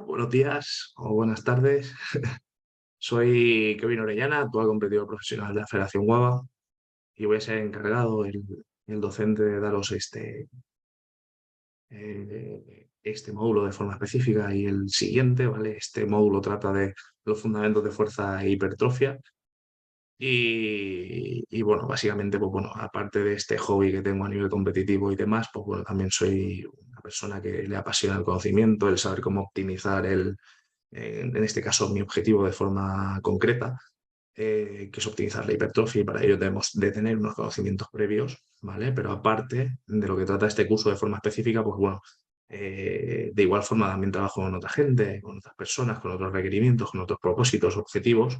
Buenos días o buenas tardes. Soy Kevin Orellana, actual competidor profesional de la Federación Guava y voy a ser encargado, el docente, de daros este módulo de forma específica y el siguiente, ¿vale? Este módulo trata de los fundamentos de fuerza e hipertrofia y bueno, básicamente, pues bueno, aparte de este hobby que tengo a nivel competitivo y demás, pues bueno, también soy una persona que le apasiona el conocimiento, el saber cómo optimizar en este caso, mi objetivo de forma concreta, que es optimizar la hipertrofia y para ello debemos de tener unos conocimientos previos, ¿vale? Pero aparte de lo que trata este curso de forma específica, pues bueno, de igual forma también trabajo con otra gente, con otras personas, con otros requerimientos, con otros propósitos, objetivos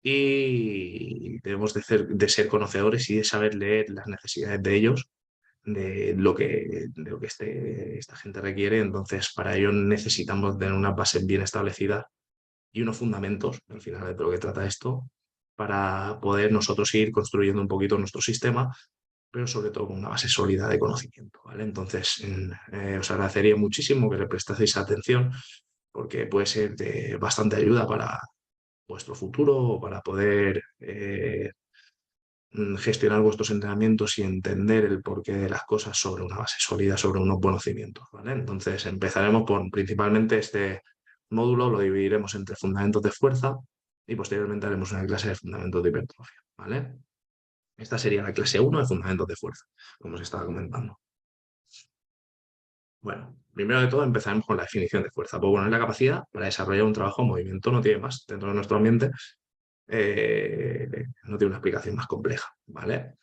y debemos de ser conocedores y de saber leer las necesidades de ellos de lo que esta gente requiere. Entonces, para ello necesitamos tener unas bases bien establecidas y unos fundamentos, al final de lo que trata esto, para poder nosotros ir construyendo un poquito nuestro sistema, pero sobre todo con una base sólida de conocimiento, ¿vale? Entonces, os agradecería muchísimo que le prestaseis atención porque puede ser de bastante ayuda para vuestro futuro o para poder gestionar vuestros entrenamientos y entender el porqué de las cosas sobre una base sólida, sobre unos buenos cimientos, ¿vale? Entonces empezaremos por principalmente este módulo, lo dividiremos entre fundamentos de fuerza y posteriormente haremos una clase de fundamentos de hipertrofia, ¿vale? Esta sería la clase uno de fundamentos de fuerza, como os estaba comentando. Bueno, primero de todo empezaremos con la definición de fuerza. Pues bueno, es la capacidad para desarrollar un trabajo en movimiento, no tiene más. Dentro de nuestro ambiente eh, no tiene una explicación más compleja, ¿vale?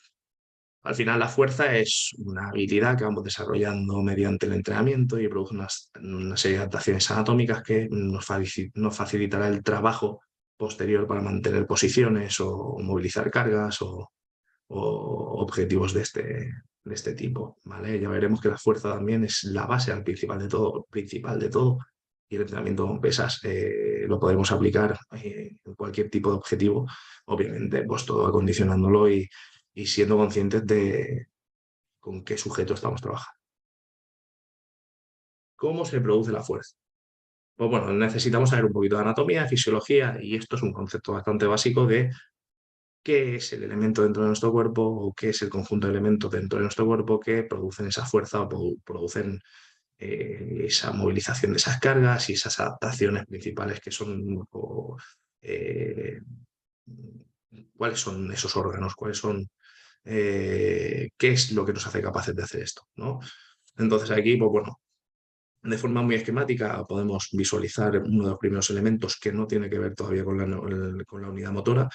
Al final la fuerza es una habilidad que vamos desarrollando mediante el entrenamiento y produce una serie de adaptaciones anatómicas que nos facilitará el trabajo posterior para mantener posiciones o movilizar cargas o objetivos de este tipo, ¿vale? Ya veremos que la fuerza también es la base al principal de todo y el entrenamiento con pesas lo podemos aplicar en cualquier tipo de objetivo, obviamente, pues todo acondicionándolo y siendo conscientes de con qué sujeto estamos trabajando. ¿Cómo se produce la fuerza? Pues bueno, necesitamos saber un poquito de anatomía, fisiología, y esto es un concepto bastante básico de qué es el elemento dentro de nuestro cuerpo o qué es el conjunto de elementos dentro de nuestro cuerpo que producen esa fuerza o producen esa movilización de esas cargas y esas adaptaciones principales que son eh, cuáles son esos órganos, qué es lo que nos hace capaces de hacer esto, ¿no? Entonces aquí, pues bueno, de forma muy esquemática podemos visualizar uno de los primeros elementos que no tiene que ver todavía con la unidad motora,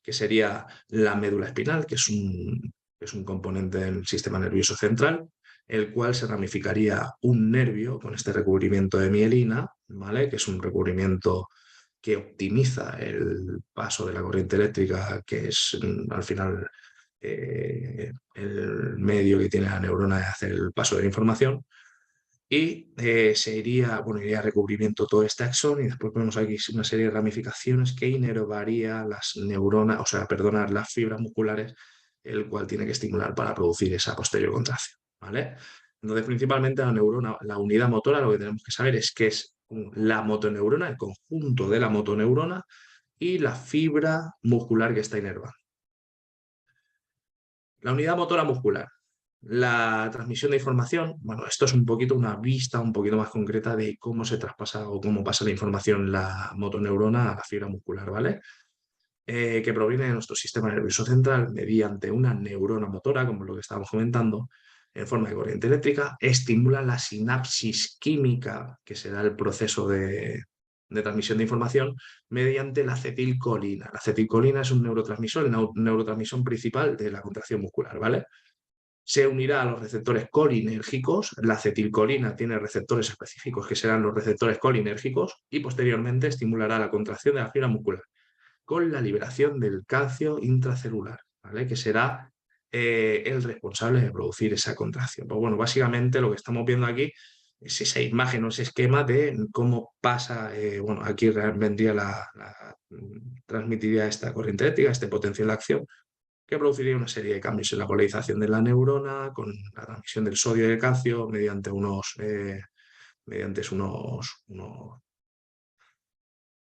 que sería la médula espinal, que es un componente del sistema nervioso central, el cual se ramificaría un nervio con este recubrimiento de mielina, ¿vale? Que es un recubrimiento que optimiza el paso de la corriente eléctrica, que es al final el medio que tiene la neurona de hacer el paso de la información. Y iría a recubrimiento todo este axón y después vemos aquí una serie de ramificaciones que inervaría las neuronas, o sea, perdonar las fibras musculares, el cual tiene que estimular para producir esa posterior contracción, ¿vale? Entonces, principalmente la neurona, la unidad motora, lo que tenemos que saber es qué es la motoneurona, el conjunto de la motoneurona y la fibra muscular que está inervada. La unidad motora muscular. La transmisión de información, bueno, esto es un poquito una vista un poquito más concreta de cómo se traspasa o cómo pasa la información la motoneurona a la fibra muscular, ¿vale? Que proviene de nuestro sistema nervioso central mediante una neurona motora, como lo que estábamos comentando, en forma de corriente eléctrica, estimula la sinapsis química, que será el proceso de transmisión de información, mediante la acetilcolina. La acetilcolina es un neurotransmisor, el neurotransmisor principal de la contracción muscular, ¿vale? Se unirá a los receptores colinérgicos. La acetilcolina tiene receptores específicos que serán los receptores colinérgicos y posteriormente estimulará la contracción de la fibra muscular con la liberación del calcio intracelular, ¿vale? Que será el responsable de producir esa contracción. Pues bueno, básicamente lo que estamos viendo aquí es esa imagen o ese esquema de cómo pasa, bueno, aquí vendría transmitiría esta corriente eléctrica, este potencial de acción que produciría una serie de cambios en la polarización de la neurona, con la transmisión del sodio y el calcio mediante mediante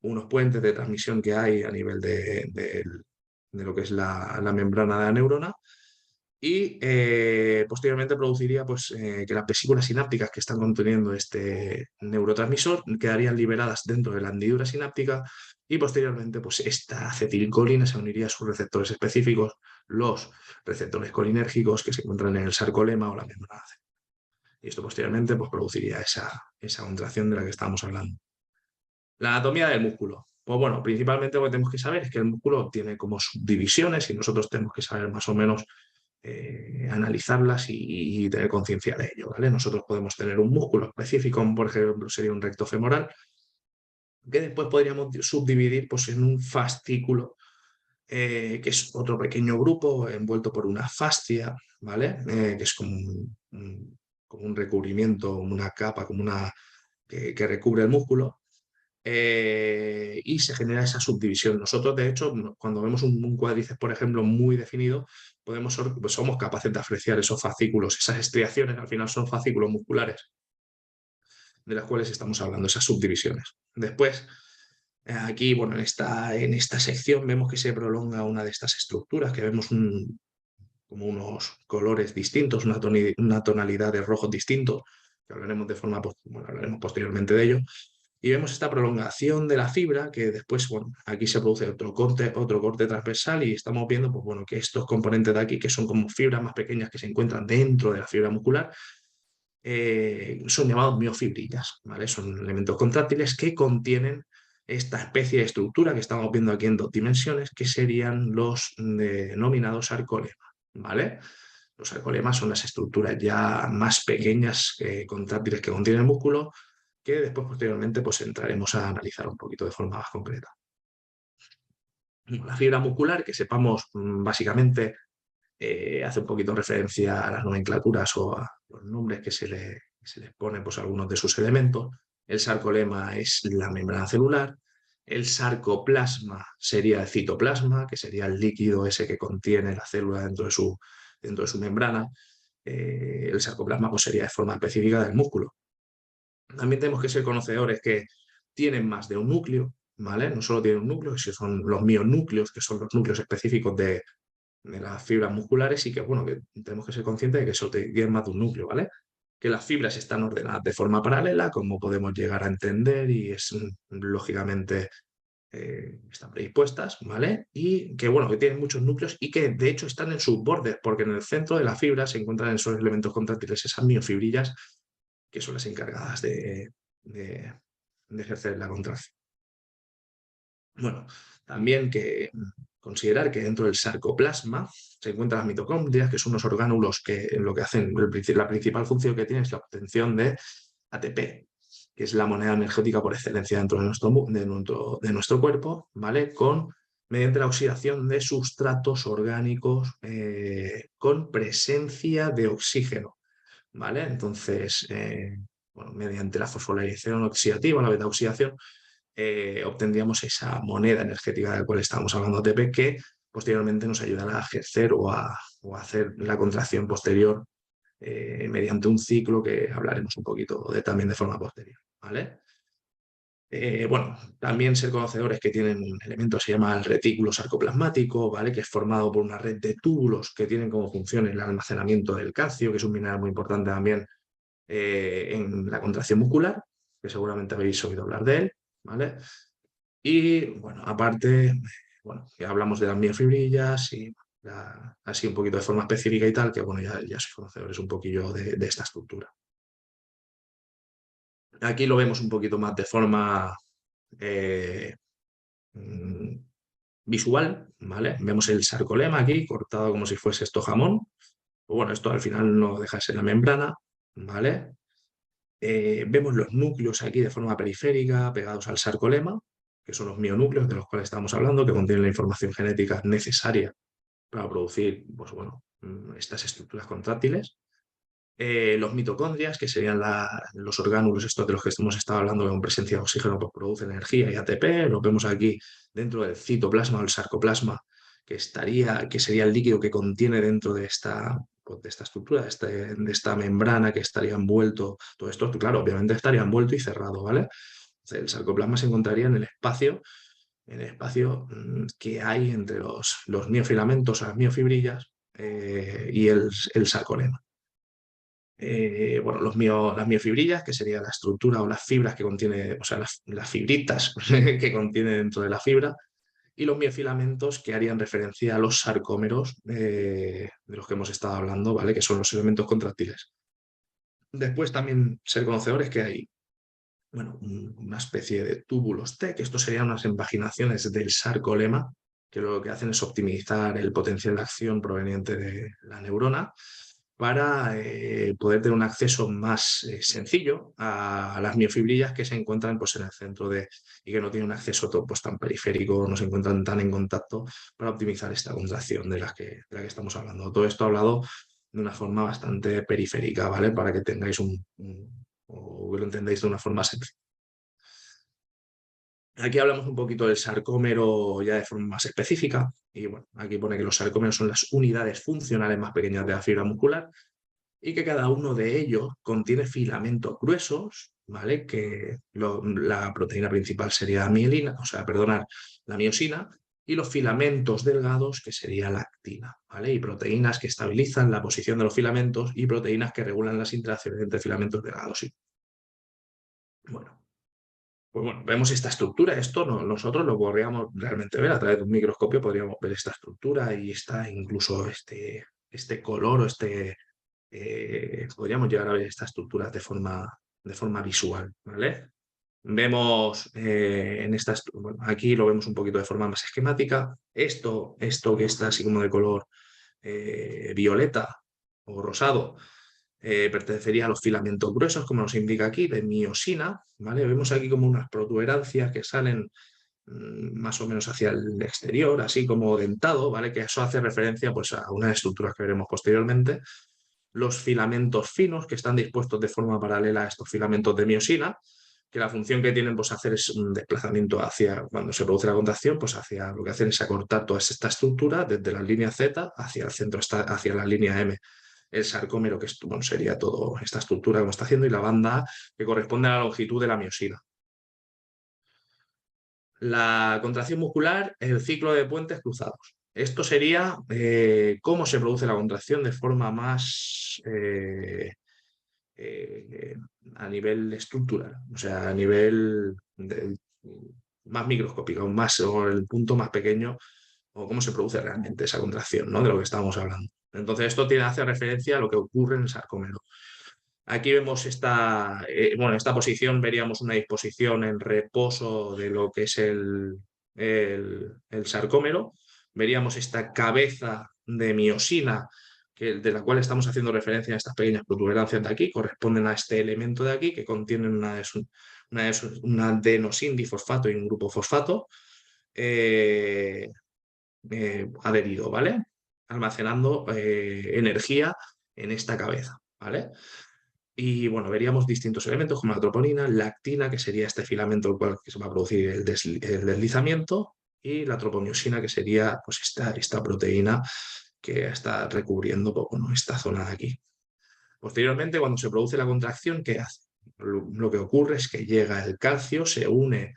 unos puentes de transmisión que hay a nivel de lo que es la membrana de la neurona. Y posteriormente produciría pues, que las vesículas sinápticas que están conteniendo este neurotransmisor quedarían liberadas dentro de la hendidura sináptica y posteriormente pues, esta acetilcolina se uniría a sus receptores específicos, los receptores colinérgicos que se encuentran en el sarcolema o la membrana. Y esto posteriormente pues, produciría esa contracción de la que estábamos hablando. La anatomía del músculo. Pues bueno, principalmente lo que tenemos que saber es que el músculo tiene como subdivisiones y nosotros tenemos que saber más o menos analizarlas y tener conciencia de ello, ¿vale? Nosotros podemos tener un músculo específico, como por ejemplo sería un recto femoral, que después podríamos subdividir pues, en un fascículo, que es otro pequeño grupo envuelto por una fascia, ¿vale? Que es como un recubrimiento, una capa, que recubre el músculo. Y se genera esa subdivisión. Nosotros, de hecho, cuando vemos un cuádriceps, por ejemplo, muy definido, pues somos capaces de apreciar esos fascículos, esas estriaciones, al final son fascículos musculares de las cuales estamos hablando, esas subdivisiones. Después, aquí, bueno, en esta sección vemos que se prolonga una de estas estructuras, que vemos como unos colores distintos, una tonalidad de rojos distintos, que hablaremos hablaremos posteriormente de ello. Y vemos esta prolongación de la fibra que después, bueno, aquí se produce otro corte transversal y estamos viendo, pues bueno, que estos componentes de aquí, que son como fibras más pequeñas que se encuentran dentro de la fibra muscular, son llamados miofibrillas, ¿vale? Son elementos contráctiles que contienen esta especie de estructura que estamos viendo aquí en 2 dimensiones, que serían los denominados sarcolemas, ¿vale? Los sarcolemas son las estructuras ya más pequeñas, contráctiles que contiene el músculo, que después posteriormente pues entraremos a analizar un poquito de forma más concreta. La fibra muscular, que sepamos básicamente, hace un poquito referencia a las nomenclaturas o a los nombres que se les ponen pues, a algunos de sus elementos. El sarcolema es la membrana celular, el sarcoplasma sería el citoplasma, que sería el líquido ese que contiene la célula dentro de su membrana. El sarcoplasma pues, sería de forma específica del músculo. También tenemos que ser conocedores que tienen más de un núcleo, ¿vale? No solo tienen un núcleo, que son los mionúcleos, que son los núcleos específicos de las fibras musculares y que, bueno, que tenemos que ser conscientes de que eso tiene más de un núcleo, ¿vale? Que las fibras están ordenadas de forma paralela, como podemos llegar a entender, y lógicamente están predispuestas, ¿vale? Y que, bueno, que tienen muchos núcleos y que, de hecho, están en sus bordes, porque en el centro de la fibra se encuentran esos elementos contráctiles, esas miofibrillas, que son las encargadas de ejercer la contracción. Bueno, también que considerar que dentro del sarcoplasma se encuentran las mitocondrias, que son unos orgánulos que lo que hacen, la principal función que tienen es la obtención de ATP, que es la moneda energética por excelencia dentro de nuestro cuerpo, ¿vale? Mediante la oxidación de sustratos orgánicos con presencia de oxígeno, ¿vale? Entonces, bueno, mediante la fosforilación oxidativa, la beta-oxidación, obtendríamos esa moneda energética de la cual estábamos hablando, ATP, que posteriormente nos ayudará a ejercer o a hacer la contracción posterior mediante un ciclo que hablaremos un poquito también de forma posterior, ¿vale? Bueno, también ser conocedores que tienen un elemento que se llama el retículo sarcoplasmático, ¿vale? Que es formado por una red de túbulos que tienen como función el almacenamiento del calcio, que es un mineral muy importante también en la contracción muscular, que seguramente habéis oído hablar de él, ¿vale? Y bueno, aparte, bueno, ya hablamos de las miofibrillas y así un poquito de forma específica y tal, que bueno, ya sois conocedores un poquillo de esta estructura. Aquí lo vemos un poquito más de forma eh, mm, visual, ¿vale? Vemos el sarcolema aquí, cortado como si fuese esto jamón. Pues bueno, esto al final no deja de ser la membrana, ¿vale? Vemos los núcleos aquí de forma periférica, pegados al sarcolema, que son los mionúcleos de los cuales estamos hablando, que contienen la información genética necesaria para producir, pues bueno, estas estructuras contráctiles. Los mitocondrias, que serían los orgánulos estos de los que hemos estado hablando, con presencia de oxígeno, pues producen energía y ATP. Los vemos aquí dentro del citoplasma o el sarcoplasma, que sería el líquido que contiene dentro de esta pues, de esta estructura, de esta membrana que estaría envuelto, todo esto, claro, obviamente estaría envuelto y cerrado, ¿vale? Entonces, el sarcoplasma se encontraría en el espacio que hay entre los miofilamentos, las miofibrillas, y el sarcolema. Bueno, las miofibrillas, que sería la estructura o las fibras que contiene, o sea, las fibritas que contiene dentro de la fibra, y los miofilamentos, que harían referencia a los sarcómeros de los que hemos estado hablando, ¿vale? Que son los elementos contráctiles. Después también ser conocedores que hay, bueno, una especie de túbulos T, que estos serían unas invaginaciones del sarcolema, que lo que hacen es optimizar el potencial de acción proveniente de la neurona para poder tener un acceso más sencillo a las miofibrillas que se encuentran, pues, en el centro y que no tienen un acceso pues, tan periférico, no se encuentran tan en contacto, para optimizar esta contracción de la que estamos hablando. Todo esto hablado de una forma bastante periférica, ¿vale? Para que tengáis o que lo entendáis de una forma sencilla. Aquí hablamos un poquito del sarcómero ya de forma más específica, y bueno, aquí pone que los sarcómeros son las unidades funcionales más pequeñas de la fibra muscular, y que cada uno de ellos contiene filamentos gruesos, ¿vale? Que la proteína principal sería la mielina, o sea, perdonar, la miosina, y los filamentos delgados, que sería la actina, ¿vale? Y proteínas que estabilizan la posición de los filamentos y proteínas que regulan las interacciones entre filamentos delgados. Bueno, pues bueno, vemos esta estructura. Esto nosotros lo podríamos realmente ver a través de un microscopio, podríamos ver esta estructura y está incluso este color o podríamos llegar a ver esta estructura de forma visual, ¿vale? Vemos bueno, aquí lo vemos un poquito de forma más esquemática. Esto que está así como de color violeta o rosado, pertenecería a los filamentos gruesos, como nos indica aquí, de miosina, ¿vale? Vemos aquí como unas protuberancias que salen más o menos hacia el exterior, así como dentado, ¿vale? Que eso hace referencia, pues, a unas estructuras que veremos posteriormente. Los filamentos finos, que están dispuestos de forma paralela a estos filamentos de miosina, que la función que tienen, pues, hacer es un desplazamiento cuando se produce la contracción, pues lo que hacen es acortar toda esta estructura desde la línea Z hacia el centro, hacia la línea M. El sarcómero, que bueno, sería toda esta estructura como está haciendo, y la banda A, que corresponde a la longitud de la miosina. La contracción muscular, el ciclo de puentes cruzados. Esto sería cómo se produce la contracción de forma más a nivel estructural, o sea, a nivel más microscópico, o el punto más pequeño, o cómo se produce realmente esa contracción, ¿no? De lo que estábamos hablando. Entonces, esto hace referencia a lo que ocurre en el sarcómero. Aquí vemos esta posición, veríamos una disposición en reposo de lo que es el sarcómero. Veríamos esta cabeza de miosina, de la cual estamos haciendo referencia a estas pequeñas protuberancias de aquí, corresponden a este elemento de aquí, que contienen un adenosindifosfato y un grupo fosfato adherido, ¿vale? Almacenando energía en esta cabeza, ¿vale? Y bueno, veríamos distintos elementos como la troponina, la actina, que sería este filamento el cual que se va a producir el deslizamiento, y la tropomiosina, que sería, pues, esta proteína que está recubriendo, pues, bueno, esta zona de aquí. Posteriormente, cuando se produce la contracción, ¿qué hace? Lo que ocurre es que llega el calcio, se une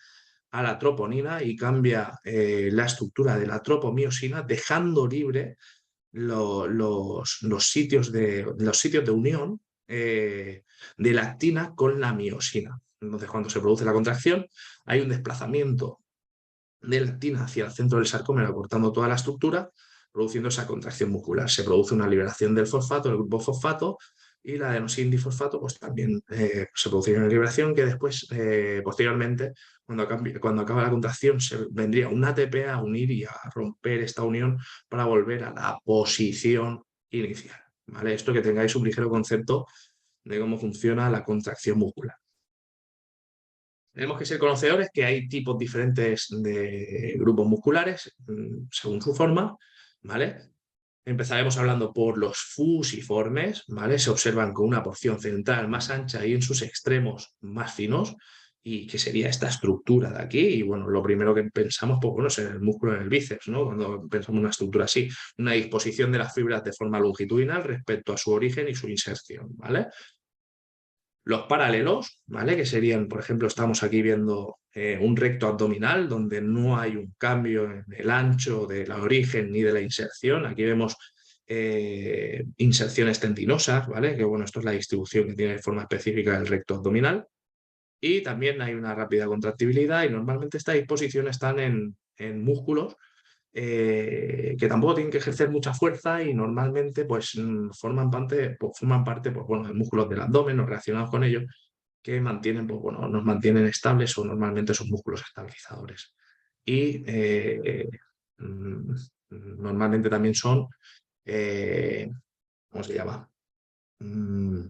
a la troponina y cambia la estructura de la tropomiosina, dejando libre los sitios de unión de la actina con la miosina. Entonces, cuando se produce la contracción, hay un desplazamiento de la actina hacia el centro del sarcómero, acortando toda la estructura, produciendo esa contracción muscular. Se produce una liberación del fosfato, del grupo fosfato, y la adenosindifosfato, pues también se produciría una liberación que después, posteriormente, cuando acaba la contracción, vendría un ATP a unir y a romper esta unión para volver a la posición inicial, ¿vale? Esto, que tengáis un ligero concepto de cómo funciona la contracción muscular. Tenemos que ser conocedores que hay tipos diferentes de grupos musculares según su forma, ¿vale? Empezaremos hablando por los fusiformes, ¿vale? Se observan con una porción central más ancha y en sus extremos más finos, y que sería esta estructura de aquí. Y bueno, lo primero que pensamos, pues bueno, es en el músculo en el bíceps, ¿no? Cuando pensamos en una estructura así, una disposición de las fibras de forma longitudinal respecto a su origen y su inserción, ¿vale? Los paralelos, ¿vale? Que serían, por ejemplo, estamos aquí viendo un recto abdominal donde no hay un cambio en el ancho del origen ni de la inserción. Aquí vemos inserciones tendinosas, ¿vale? Que bueno, esto es la distribución que tiene de forma específica el recto abdominal. Y también hay una rápida contractibilidad y normalmente esta disposición están en músculos que tampoco tienen que ejercer mucha fuerza y normalmente pues forman parte pues, bueno, de músculos del abdomen o relacionados con ellos que mantienen, pues, bueno, nos mantienen estables o normalmente son músculos estabilizadores. Y mm, normalmente también son, ¿cómo se llama? Mm,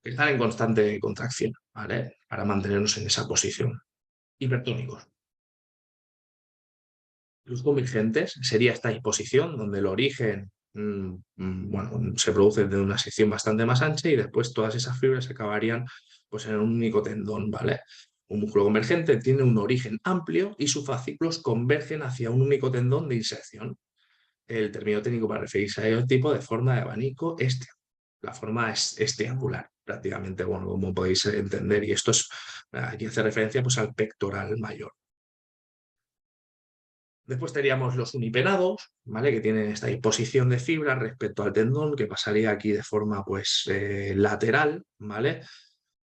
Están en constante contracción, ¿vale? Para mantenernos en esa posición. Hipertónicos. Los convergentes sería esta disposición donde el origen bueno, se produce de una sección bastante más ancha y después todas esas fibras acabarían pues, en un único tendón, ¿vale? Un músculo convergente tiene un origen amplio y sus fascículos convergen hacia un único tendón de inserción. El término técnico para referirse a ello tipo de forma de abanico este. La forma es triangular, prácticamente, bueno, como podéis entender, y esto es, aquí hace referencia pues, al pectoral mayor. Después tendríamos los unipenados, ¿vale? Que tienen esta disposición de fibra respecto al tendón, que pasaría aquí de forma pues, lateral, ¿vale?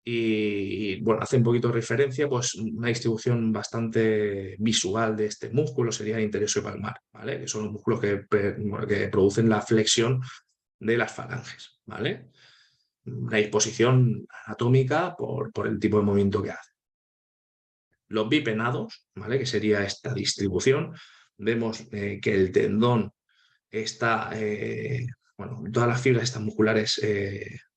Y bueno, hace un poquito de referencia, pues una distribución bastante visual de este músculo sería el interosseo-palmar, ¿vale? Que son los músculos que producen la flexión de las falanges, ¿vale? Una disposición anatómica por el tipo de movimiento que hace. Los bipenados, ¿vale? Que sería esta distribución, vemos que el tendón está, bueno, todas las fibras estas musculares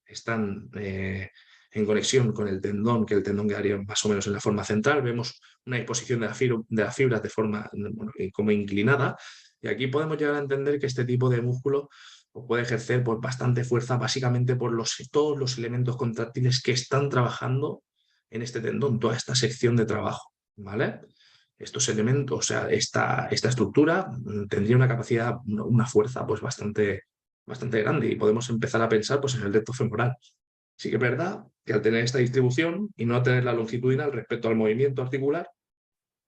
están en conexión con el tendón, que el tendón quedaría más o menos en la forma central. Vemos una disposición de las fibras de forma bueno, como inclinada. Y aquí podemos llegar a entender que este tipo de músculo puede ejercer pues, bastante fuerza, básicamente por todos los elementos contráctiles que están trabajando en este tendón, toda esta sección de trabajo, ¿vale? Estos elementos, o sea, esta estructura tendría una capacidad, una fuerza pues bastante grande y podemos empezar a pensar pues, en el recto femoral. Sí que es verdad que al tener esta distribución y no tener la longitudinal respecto al movimiento articular,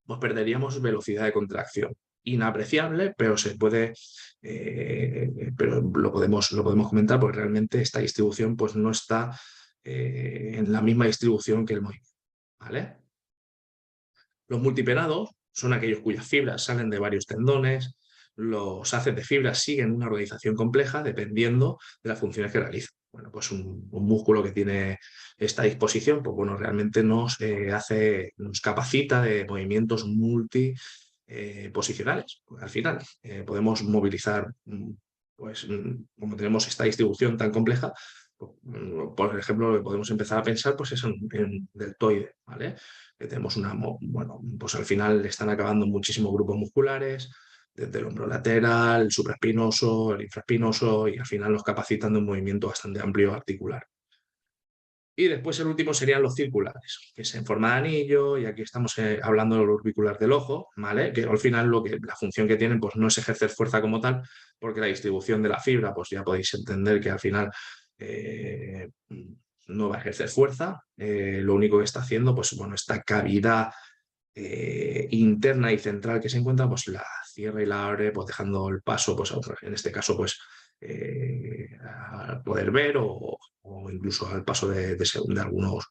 pues perderíamos velocidad de contracción. Inapreciable, pero se puede, pero lo podemos comentar porque realmente esta distribución pues, no está en la misma distribución que el movimiento. ¿Vale? Los multipenados son aquellos cuyas fibras salen de varios tendones. Los haces de fibras siguen una organización compleja dependiendo de las funciones que realizan. Bueno, pues un músculo que tiene esta disposición, pues bueno, realmente nos capacita de movimientos multiposicionales. Al final, podemos movilizar, pues como tenemos esta distribución tan compleja, pues, por ejemplo, lo que podemos empezar a pensar pues es en deltoide, ¿vale? Que tenemos bueno, pues al final están acabando muchísimos grupos musculares, desde el hombro lateral, el supraespinoso, el infraespinoso, y al final nos capacitan de un movimiento bastante amplio articular. Y después el último serían los circulares, que es en forma de anillo, y aquí estamos hablando del orbicular del ojo, ¿vale? Que al final la función que tienen pues no es ejercer fuerza como tal, porque la distribución de la fibra, pues ya podéis entender que al final eh, no va a ejercer fuerza, lo único que está haciendo, pues bueno, esta cavidad interna y central que se encuentra, pues la cierra y la abre, pues dejando el paso, pues en este caso, pues a poder ver o incluso al paso de algunos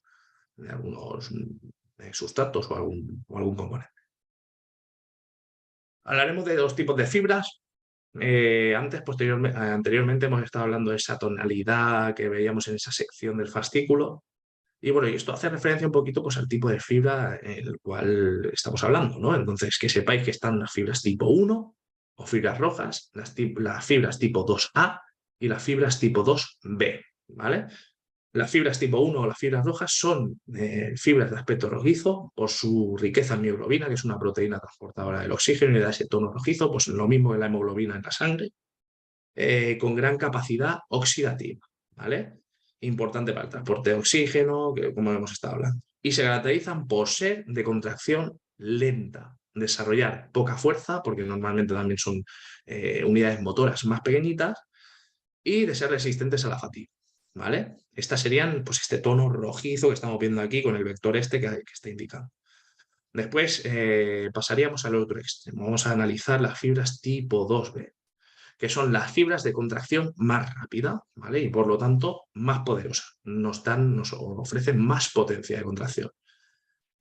sustratos o algún componente. Hablaremos de dos tipos de fibras. Anteriormente hemos estado hablando de esa tonalidad que veíamos en esa sección del fascículo. Y bueno, y esto hace referencia un poquito pues, al tipo de fibra en el cual estamos hablando, ¿no? Entonces, que sepáis que están las fibras tipo 1 o fibras rojas, las fibras tipo 2A y las fibras tipo 2B, ¿vale? Las fibras tipo 1 o las fibras rojas son fibras de aspecto rojizo por su riqueza en mioglobina, que es una proteína transportadora del oxígeno y da ese tono rojizo, pues lo mismo que la hemoglobina en la sangre, con gran capacidad oxidativa, ¿vale? importante para el transporte de oxígeno, que, como hemos estado hablando. Y se caracterizan por ser de contracción lenta, desarrollar poca fuerza, porque normalmente también son unidades motoras más pequeñitas, y de ser resistentes a la fatiga. ¿Vale? Estas serían pues, este tono rojizo que estamos viendo aquí con el vector este que está indicando. Después pasaríamos al otro extremo. Vamos a analizar las fibras tipo 2B, que son las fibras de contracción más rápida, ¿vale? Y por lo tanto más poderosas. Nos ofrecen más potencia de contracción.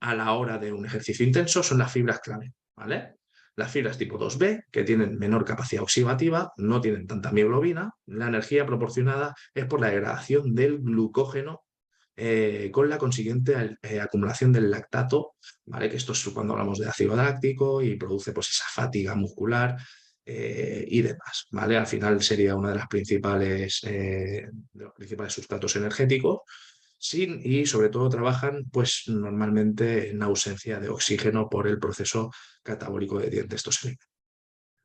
A la hora de un ejercicio intenso son las fibras clave, ¿vale? Las fibras tipo 2B, que tienen menor capacidad oxidativa, no tienen tanta mioglobina, la energía proporcionada es por la degradación del glucógeno con la consiguiente acumulación del lactato, ¿vale? Que esto es cuando hablamos de ácido láctico y produce pues, esa fatiga muscular y demás, ¿vale? Al final sería una de los principales sustratos energéticos y sobre todo trabajan pues normalmente en ausencia de oxígeno por el proceso catabólico de testosterona.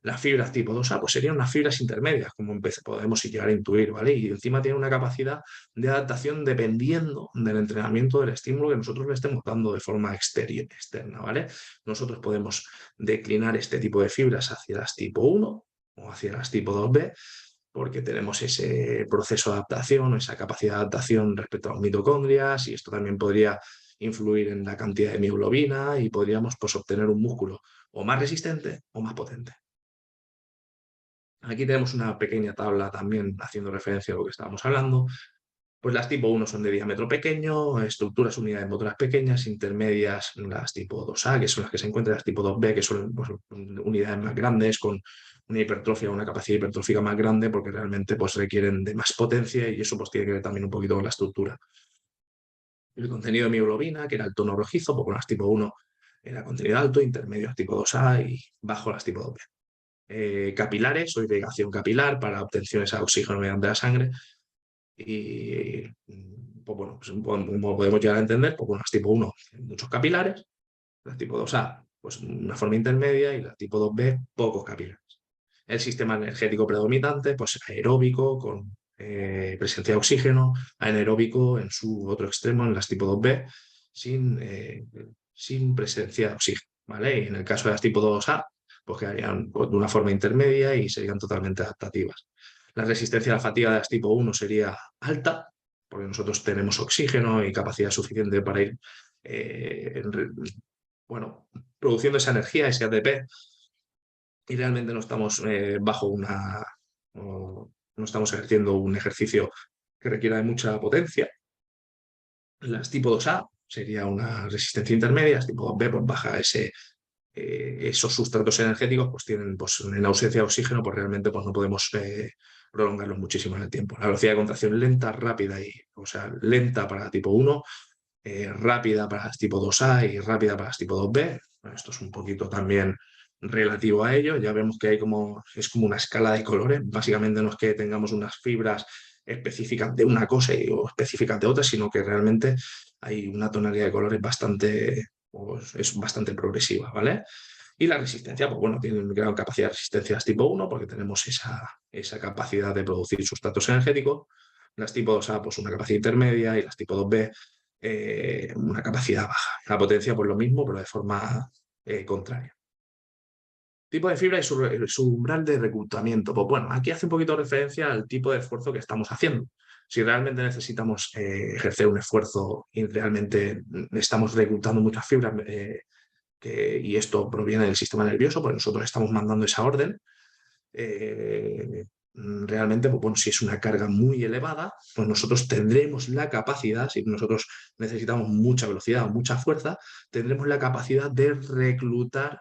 Las fibras tipo 2A pues serían unas fibras intermedias, como podemos llegar a intuir, ¿vale? Y encima tienen una capacidad de adaptación dependiendo del entrenamiento del estímulo que nosotros le estemos dando de forma externa, ¿vale? Nosotros podemos declinar este tipo de fibras hacia las tipo 1 o hacia las tipo 2B porque tenemos ese proceso de adaptación o esa capacidad de adaptación respecto a las mitocondrias y esto también podría influir en la cantidad de mioglobina y podríamos pues, obtener un músculo o más resistente o más potente. Aquí tenemos una pequeña tabla también haciendo referencia a lo que estábamos hablando. Pues las tipo 1 son de diámetro pequeño, estructuras unidades motoras pequeñas, intermedias las tipo 2A, que son las que se encuentran, las tipo 2B, que son pues, unidades más grandes, con una hipertrofia, una capacidad hipertrófica más grande, porque realmente pues, requieren de más potencia y eso pues, tiene que ver también un poquito con la estructura. El contenido de mioglobina, que era el tono rojizo, pues con las tipo 1 era contenido alto, intermedio las tipo 2A y bajo las tipo 2B. Capilares o irrigación capilar para obtenciones a oxígeno mediante la sangre. Y pues bueno, pues, como podemos llegar a entender, pues bueno, las tipo 1 muchos capilares, las tipo 2A pues una forma intermedia y la tipo 2B pocos capilares. El sistema energético predominante, pues aeróbico con presencia de oxígeno, anaeróbico en su otro extremo, en las tipo 2B, sin presencia de oxígeno. ¿Vale? Y en el caso de las tipo 2A, pues quedarían de una forma intermedia y serían totalmente adaptativas. La resistencia a la fatiga de las tipo 1 sería alta, porque nosotros tenemos oxígeno y capacidad suficiente para ir bueno, produciendo esa energía, ese ATP, y realmente no estamos no estamos ejerciendo un ejercicio que requiera de mucha potencia. Las tipo 2A sería una resistencia intermedia, las tipo 2B pues baja esos sustratos energéticos, pues tienen pues, en ausencia de oxígeno, pues realmente pues, no podemos prolongarlos muchísimo en el tiempo. La velocidad de contracción lenta, rápida, o sea, lenta para tipo 1, rápida para las tipo 2A y rápida para las tipo 2B. Bueno, esto es un poquito también relativo a ello. Ya vemos que es como una escala de colores. Básicamente no es que tengamos unas fibras específicas de una cosa o específicas de otra, sino que realmente hay una tonalidad de colores pues, es bastante progresiva, ¿vale? Y la resistencia, pues bueno, tiene una gran capacidad de resistencia las tipo 1 porque tenemos esa capacidad de producir sustratos energéticos. Las tipo 2A, pues una capacidad intermedia y las tipo 2B una capacidad baja. La potencia, pues lo mismo, pero de forma contraria. Tipo de fibra y su umbral de reclutamiento. Pues bueno, aquí hace un poquito de referencia al tipo de esfuerzo que estamos haciendo. Si realmente necesitamos ejercer un esfuerzo y realmente estamos reclutando muchas fibras y esto proviene del sistema nervioso, pues nosotros estamos mandando esa orden. Realmente, pues bueno, si es una carga muy elevada, pues nosotros tendremos la capacidad, si nosotros necesitamos mucha velocidad o mucha fuerza, tendremos la capacidad de reclutar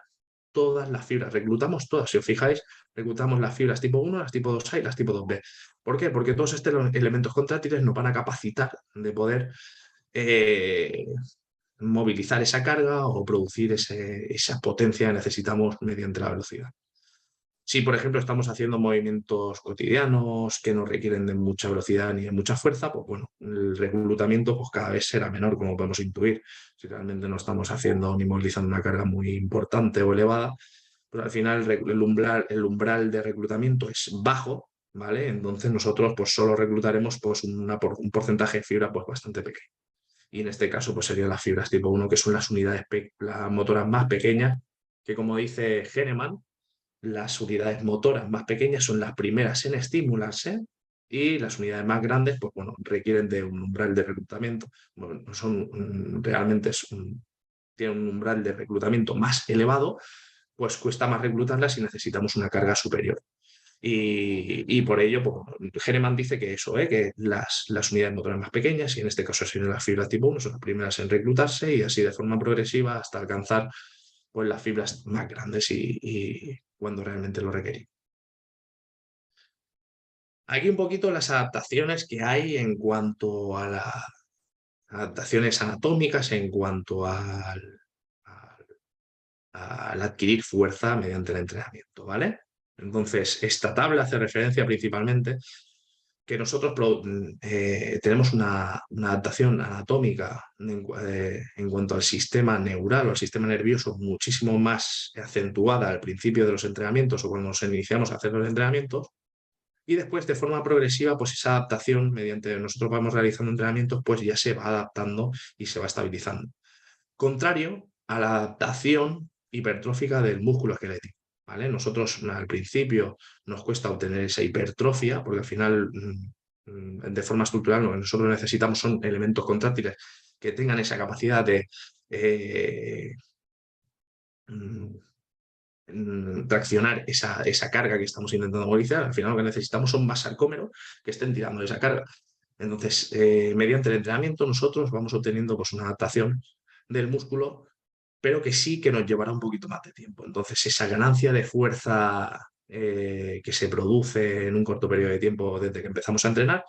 todas las fibras. Reclutamos todas, si os fijáis, reclutamos las fibras tipo 1, las tipo 2A y las tipo 2B. ¿Por qué? Porque todos estos elementos contráctiles nos van a capacitar de poder movilizar esa carga o producir esa potencia que necesitamos mediante la velocidad. Si, por ejemplo, estamos haciendo movimientos cotidianos que no requieren de mucha velocidad ni de mucha fuerza, pues bueno, el reclutamiento pues cada vez será menor, como podemos intuir. Si realmente no estamos haciendo ni movilizando una carga muy importante o elevada, pues al final el umbral de reclutamiento es bajo ¿vale? Entonces nosotros pues solo reclutaremos pues un porcentaje de fibra pues bastante pequeño. Y en este caso pues serían las fibras tipo 1, que son las unidades, las motoras más pequeñas, que como dice Hahnemann, las unidades motoras más pequeñas son las primeras en estimularse y las unidades más grandes, pues bueno, requieren de un umbral de reclutamiento. Bueno, realmente tienen un umbral de reclutamiento más elevado, pues cuesta más reclutarlas y necesitamos una carga superior. Y por ello, pues, Hahnemann dice que eso, que las unidades motoras más pequeñas, y en este caso serían las fibras tipo 1, son las primeras en reclutarse y así de forma progresiva hasta alcanzar pues, las fibras más grandes y cuando realmente lo requerimos. Aquí un poquito las adaptaciones que hay en cuanto a las adaptaciones anatómicas, en cuanto al adquirir fuerza mediante el entrenamiento, ¿vale? Entonces, esta tabla hace referencia principalmente que nosotros tenemos una adaptación anatómica en cuanto al sistema neural o al sistema nervioso muchísimo más acentuada al principio de los entrenamientos o cuando nos iniciamos a hacer los entrenamientos, y después de forma progresiva pues esa adaptación mediante nosotros vamos realizando entrenamientos pues ya se va adaptando y se va estabilizando. Contrario a la adaptación hipertrófica del músculo esquelético. ¿Vale? Nosotros al principio nos cuesta obtener esa hipertrofia porque al final de forma estructural lo que nosotros necesitamos son elementos contráctiles que tengan esa capacidad de eh, mm, traccionar esa carga que estamos intentando movilizar. Al final lo que necesitamos son más sarcómeros que estén tirando esa carga. Entonces, mediante el entrenamiento nosotros vamos obteniendo pues, una adaptación del músculo, pero que sí que nos llevará un poquito más de tiempo. Entonces, esa ganancia de fuerza que se produce en un corto periodo de tiempo desde que empezamos a entrenar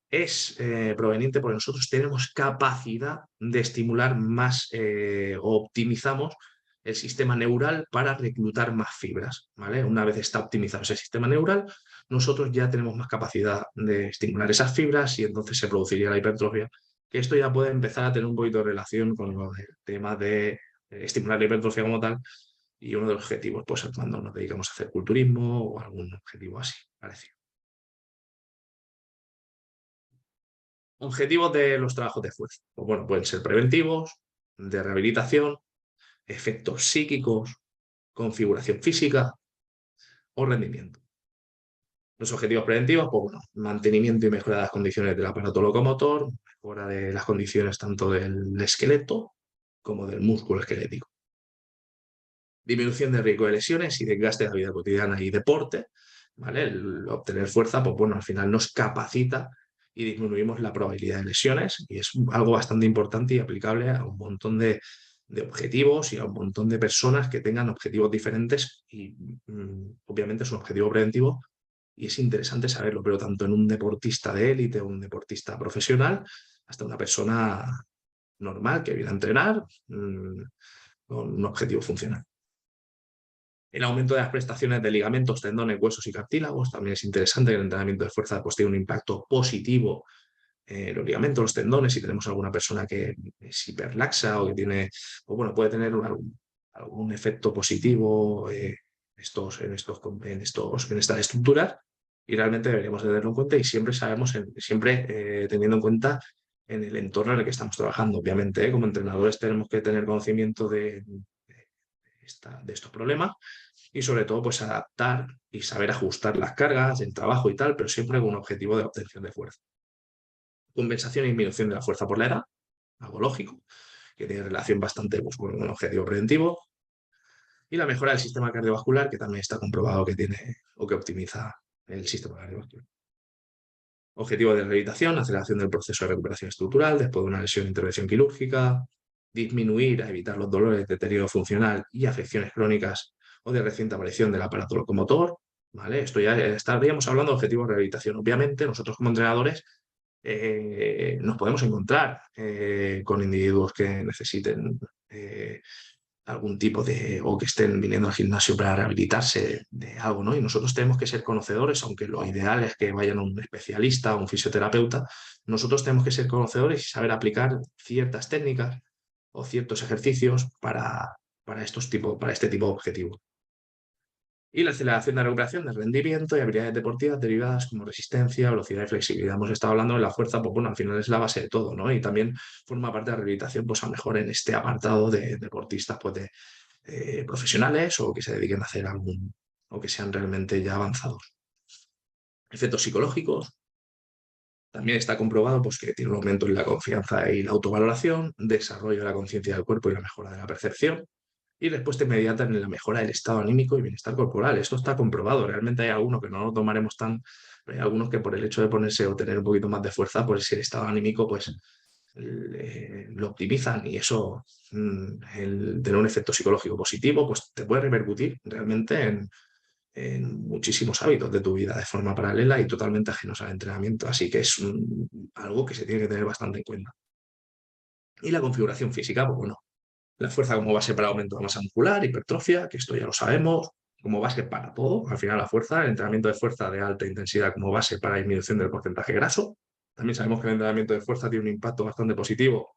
es proveniente porque nosotros tenemos capacidad de estimular más o optimizamos el sistema neural para reclutar más fibras, ¿vale? Una vez está optimizado ese sistema neural, nosotros ya tenemos más capacidad de estimular esas fibras y entonces se produciría la hipertrofia, que esto ya puede empezar a tener un poquito de relación con lo del tema de estimular la hipertrofia como tal y uno de los objetivos, pues, es cuando nos dedicamos a hacer culturismo o algún objetivo así, parecido. Objetivos de los trabajos de fuerza. Pues bueno, pueden ser preventivos, de rehabilitación, efectos psíquicos, configuración física o rendimiento. Los objetivos preventivos, pues bueno, mantenimiento y mejora de las condiciones del aparato locomotor, mejora de las condiciones tanto del esqueleto como del músculo esquelético. Disminución de riesgo de lesiones y desgaste de la vida cotidiana y deporte, ¿vale? El obtener fuerza, pues bueno, al final nos capacita y disminuimos la probabilidad de lesiones y es algo bastante importante y aplicable a un montón de objetivos y a un montón de personas que tengan objetivos diferentes y obviamente es un objetivo preventivo y es interesante saberlo, pero tanto en un deportista de élite o un deportista profesional hasta una persona normal que viene a entrenar con un objetivo funcional. El aumento de las prestaciones de ligamentos, tendones, huesos y cartílagos. También es interesante que el entrenamiento de fuerza pues, tiene un impacto positivo en los ligamentos, los tendones. Si tenemos alguna persona que es hiperlaxa o que tiene, o bueno, puede tener algún efecto positivo en estas estructuras. Y realmente deberíamos tenerlo en cuenta y siempre sabemos, siempre teniendo en cuenta en el entorno en el que estamos trabajando. Obviamente, como entrenadores tenemos que tener conocimiento de estos problemas y sobre todo pues adaptar y saber ajustar las cargas, el trabajo y tal, pero siempre con un objetivo de obtención de fuerza. Compensación y disminución de la fuerza por la edad, algo lógico, que tiene relación bastante pues, con un objetivo preventivo. Y la mejora del sistema cardiovascular, que también está comprobado que tiene o que optimiza el sistema cardiovascular. Objetivo de rehabilitación, aceleración del proceso de recuperación estructural después de una lesión de intervención quirúrgica, disminuir a evitar los dolores, deterioro funcional y afecciones crónicas o de reciente aparición del aparato locomotor. ¿Vale? Esto ya estaríamos hablando de objetivos de rehabilitación. Obviamente, nosotros como entrenadores nos podemos encontrar con individuos que necesiten algún tipo de, o que estén viniendo al gimnasio para rehabilitarse de algo, ¿no? Y nosotros tenemos que ser conocedores, aunque lo ideal es que vayan a un especialista o un fisioterapeuta, nosotros tenemos que ser conocedores y saber aplicar ciertas técnicas o ciertos ejercicios para este tipo de objetivos. Y la aceleración de recuperación de rendimiento y habilidades deportivas derivadas como resistencia, velocidad y flexibilidad. Hemos estado hablando de la fuerza, pues bueno, al final es la base de todo, ¿no? Y también forma parte de la rehabilitación, pues a lo mejor en este apartado de deportistas, pues de profesionales o que se dediquen a hacer algún, o que sean realmente ya avanzados. Efectos psicológicos. También está comprobado pues, que tiene un aumento en la confianza y la autovaloración, desarrollo de la conciencia del cuerpo y la mejora de la percepción, y respuesta inmediata en la mejora del estado anímico y bienestar corporal. Esto está comprobado. Realmente hay algunos que no lo tomaremos tan, pero hay algunos que por el hecho de ponerse o tener un poquito más de fuerza, pues el estado anímico pues lo optimizan y eso, el tener un efecto psicológico positivo, pues te puede repercutir realmente en muchísimos hábitos de tu vida de forma paralela y totalmente ajenos al entrenamiento. Así que es algo que se tiene que tener bastante en cuenta. Y la configuración física, pues bueno, la fuerza como base para aumento de masa muscular, hipertrofia, que esto ya lo sabemos, como base para todo. Al final la fuerza, el entrenamiento de fuerza de alta intensidad como base para disminución del porcentaje graso. También sabemos que el entrenamiento de fuerza tiene un impacto bastante positivo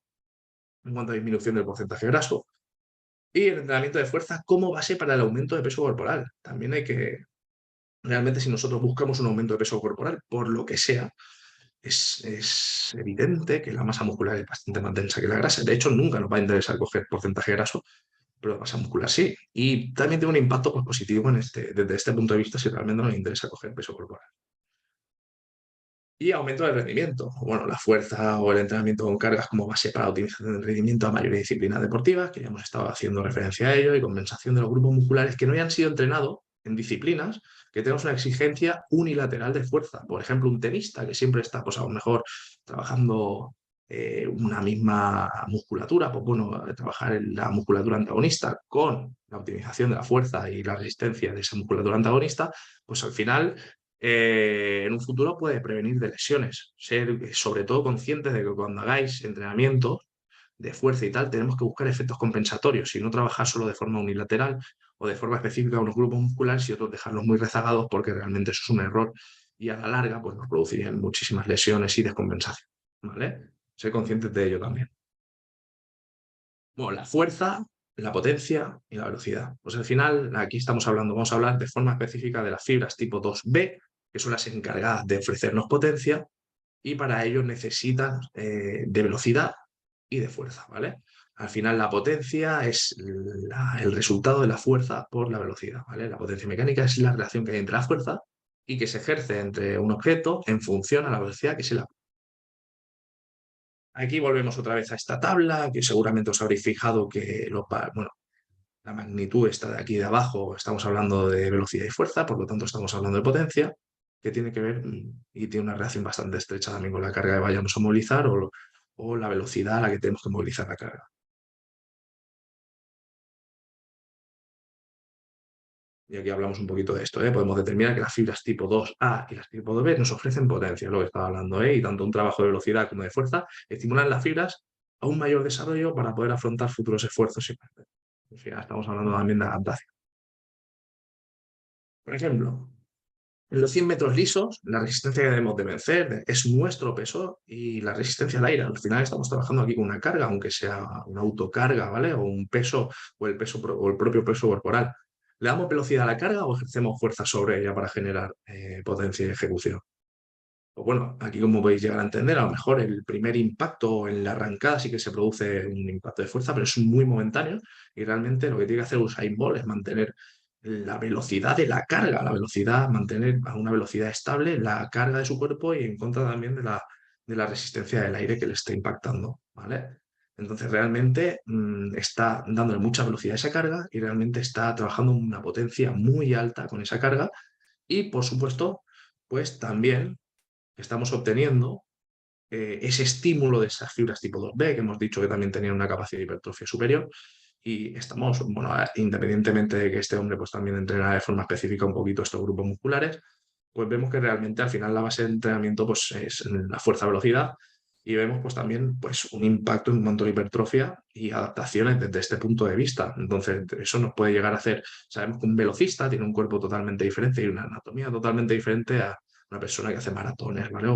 en cuanto a disminución del porcentaje graso. Y el entrenamiento de fuerza como base para el aumento de peso corporal. También hay que, realmente si nosotros buscamos un aumento de peso corporal, por lo que sea, es evidente que la masa muscular es bastante más densa que la grasa. De hecho, nunca nos va a interesar coger porcentaje graso, pero la masa muscular sí. Y también tiene un impacto pues, positivo en desde este punto de vista si realmente nos interesa coger peso corporal. Y aumento del rendimiento. Bueno, la fuerza o el entrenamiento con cargas como base para la optimización del rendimiento a mayores disciplinas deportivas, que ya hemos estado haciendo referencia a ello, y compensación de los grupos musculares que no hayan sido entrenados en disciplinas que tenemos una exigencia unilateral de fuerza. Por ejemplo, un tenista que siempre está, pues a lo mejor, trabajando una misma musculatura, pues bueno, trabajar en la musculatura antagonista con la optimización de la fuerza y la resistencia de esa musculatura antagonista, pues al final en un futuro puede prevenir de lesiones. Ser sobre todo conscientes de que cuando hagáis entrenamiento de fuerza y tal, tenemos que buscar efectos compensatorios y no trabajar solo de forma unilateral o de forma específica a unos grupos musculares y otros dejarlos muy rezagados porque realmente eso es un error y a la larga pues, nos producirían muchísimas lesiones y descompensación. ¿Vale? Ser conscientes de ello también. Bueno, la fuerza, la potencia y la velocidad. Pues al final, aquí estamos hablando, vamos a hablar de forma específica de las fibras tipo 2B, que son las encargadas de ofrecernos potencia, y para ello necesitan de velocidad y de fuerza, ¿vale? Al final la potencia es el resultado de la fuerza por la velocidad, ¿vale? La potencia mecánica es la relación que hay entre la fuerza y que se ejerce entre un objeto en función a la velocidad que se le aplica. Aquí volvemos otra vez a esta tabla, que seguramente os habréis fijado que bueno, la magnitud está de aquí de abajo, estamos hablando de velocidad y fuerza, por lo tanto estamos hablando de potencia, que tiene que ver y tiene una relación bastante estrecha también con la carga que vayamos a movilizar o la velocidad a la que tenemos que movilizar la carga. Y aquí hablamos un poquito de esto, ¿eh? Podemos determinar que las fibras tipo 2A y las tipo 2B nos ofrecen potencia, lo que estaba hablando, ¿eh? Y tanto un trabajo de velocidad como de fuerza estimulan las fibras a un mayor desarrollo para poder afrontar futuros esfuerzos y perder. O sea, estamos hablando también de adaptación. Por ejemplo, en los 100 metros lisos, la resistencia que debemos de vencer es nuestro peso y la resistencia al aire. Al final estamos trabajando aquí con una carga, aunque sea una autocarga, ¿vale? O un peso o el peso o el propio peso corporal. ¿Le damos velocidad a la carga o ejercemos fuerza sobre ella para generar potencia y ejecución? Pues bueno, aquí como podéis llegar a entender, a lo mejor el primer impacto en la arrancada sí que se produce un impacto de fuerza, pero es muy momentáneo y realmente lo que tiene que hacer Usain Bolt es mantener la velocidad de la carga, la velocidad, mantener a una velocidad estable la carga de su cuerpo y en contra también de la resistencia del aire que le está impactando, ¿vale? Entonces realmente está dándole mucha velocidad a esa carga y realmente está trabajando una potencia muy alta con esa carga y por supuesto, pues también estamos obteniendo ese estímulo de esas fibras tipo 2B, que hemos dicho que también tenían una capacidad de hipertrofia superior, y estamos, bueno, independientemente de que este hombre pues también entrena de forma específica un poquito estos grupos musculares, pues vemos que realmente al final la base de entrenamiento pues es la fuerza-velocidad y vemos pues también pues un impacto en cuanto a hipertrofia y adaptaciones desde este punto de vista. Entonces eso nos puede llegar a hacer, sabemos que un velocista tiene un cuerpo totalmente diferente y una anatomía totalmente diferente a una persona que hace maratones, ¿vale?